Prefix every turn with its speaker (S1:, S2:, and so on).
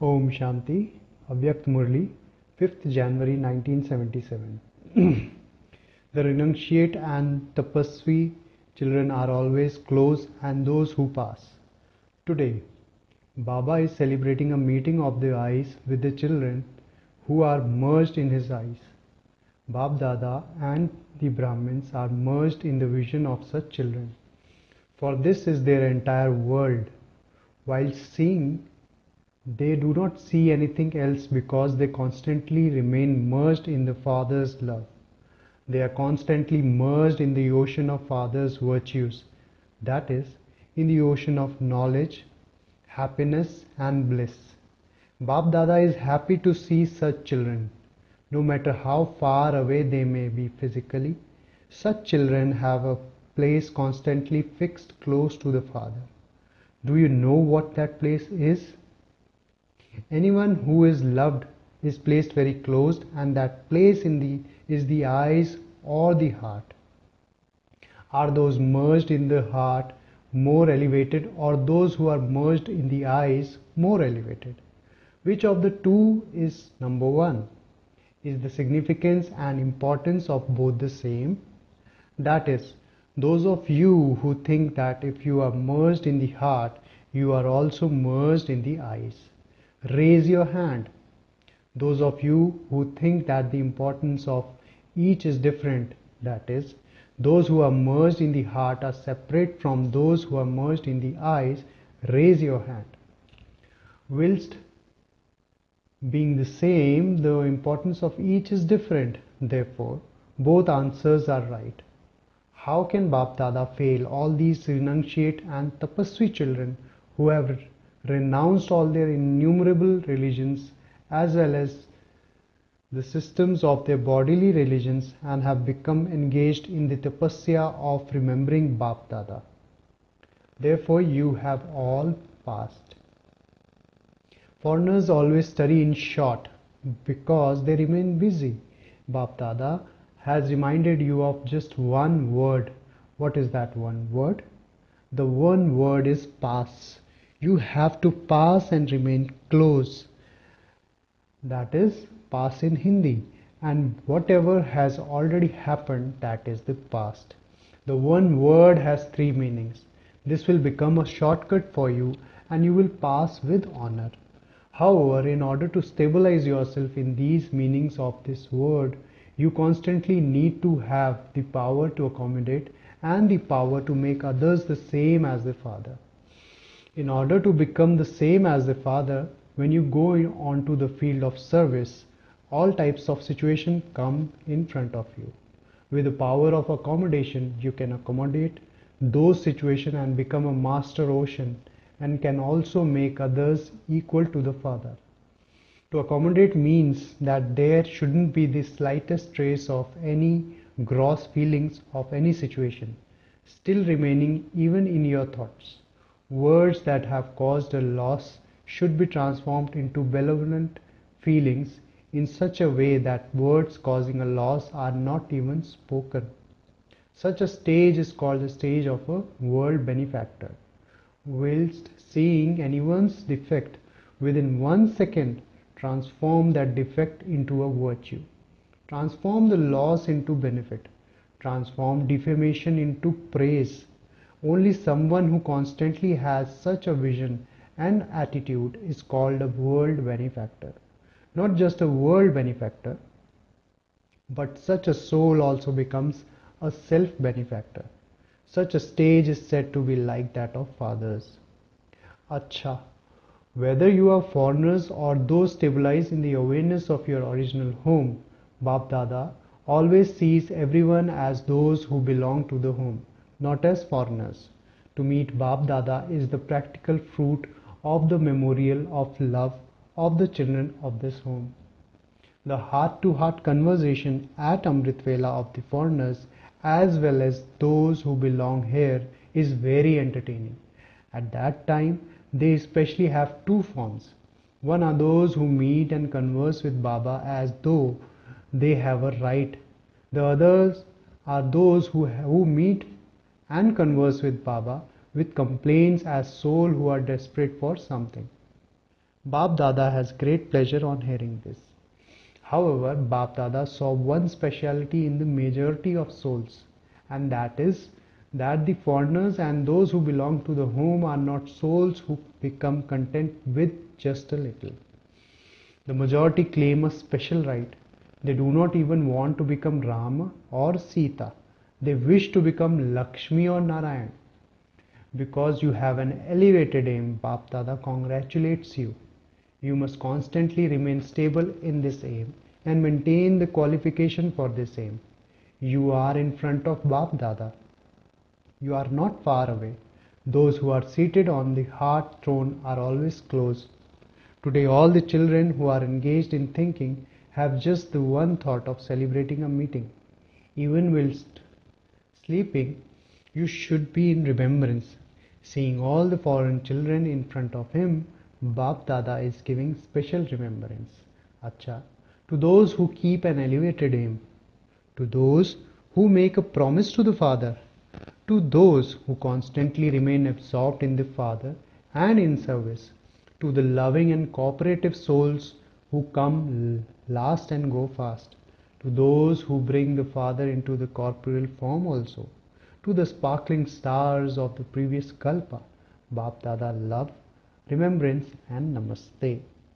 S1: Om Shanti, Avyakt Murli, 5th January 1977. The renunciate and tapasvi children are always close and those who pass. Today, Baba is celebrating a meeting of the eyes with the children who are merged in his eyes. Bab Dada and the Brahmins are merged in the vision of such children. For this is their entire world. While seeing, they do not see anything else because they constantly remain merged in the Father's love. They are constantly merged in the ocean of Father's virtues, that is, in the ocean of knowledge, happiness and bliss. Bab Dada is happy to see such children. No matter how far away they may be physically, such children have a place constantly fixed close to the Father. Do you know what that place is? Anyone who is loved is placed very close, and that place is the eyes or the heart. Are those merged in the heart more elevated, or those who are merged in the eyes more elevated? Which of the two is number one? Is the significance and importance of both the same? That is, those of you who think that if you are merged in the heart, you are also merged in the eyes. Raise your hand. Those of you who think that the importance of each is different, that is, those who are merged in the heart are separate from those who are merged in the eyes, raise your hand. Whilst being the same, the importance of each is different. Therefore, both answers are right. How can Bap Dada fail all these renunciate and tapasvi children who have renounced all their innumerable religions as well as the systems of their bodily religions and have become engaged in the tapasya of remembering Bap Dada? Therefore, you have all passed. Foreigners always study in short because they remain busy. Bap Dada has reminded you of just one word. What is that one word? The one word is pass. You have to pass and remain close. That is pass in Hindi. And whatever has already happened, that is the past. The one word has three meanings. This will become a shortcut for you and you will pass with honor. However, in order to stabilize yourself in these meanings of this word, you constantly need to have the power to accommodate and the power to make others the same as the Father. In order to become the same as the Father, when you go onto the field of service, all types of situations come in front of you. With the power of accommodation, you can accommodate those situations and become a master ocean and can also make others equal to the Father. To accommodate means that there shouldn't be the slightest trace of any gross feelings of any situation, still remaining even in your thoughts. Words that have caused a loss should be transformed into benevolent feelings in such a way that words causing a loss are not even spoken. Such a stage is called the stage of a world benefactor. Whilst seeing anyone's defect, within 1 second, transform that defect into a virtue. Transform the loss into benefit. Transform defamation into praise. Only someone who constantly has such a vision and attitude is called a world benefactor. Not just a world benefactor, but such a soul also becomes a self-benefactor. Such a stage is said to be like that of fathers. Acha, whether you are foreigners or those stabilized in the awareness of your original home, Bap Dada always sees everyone as those who belong to the home, not as foreigners. To meet Bap Dada is the practical fruit of the memorial of love of the children of this home. The heart-to-heart conversation at Amrit Vela of the foreigners as well as those who belong here is very entertaining. At that time, they especially have two forms. One are those who meet and converse with Baba as though they have a right. The others are those who meet and converse with Baba with complaints as souls who are desperate for something. Bap Dada has great pleasure on hearing this. However, Bap Dada saw one speciality in the majority of souls, and that is that the foreigners and those who belong to the home are not souls who become content with just a little. The majority claim a special right. They do not even want to become Rama or Sita. They wish to become Lakshmi or Narayan. Because you have an elevated aim, Bap Dada congratulates you. You must constantly remain stable in this aim and maintain the qualification for this aim. You are in front of Bap Dada. You are not far away. Those who are seated on the heart throne are always close. Today all the children who are engaged in thinking have just the one thought of celebrating a meeting. Even whilst sleeping, you should be in remembrance. Seeing all the foreign children in front of him, Bap Dada is giving special remembrance. Acha, to those who keep an elevated aim, to those who make a promise to the Father, to those who constantly remain absorbed in the Father and in service, to the loving and cooperative souls who come last and go fast, to those who bring the Father into the corporeal form also, to the sparkling stars of the previous Kalpa, Bap Dada love, remembrance and Namaste.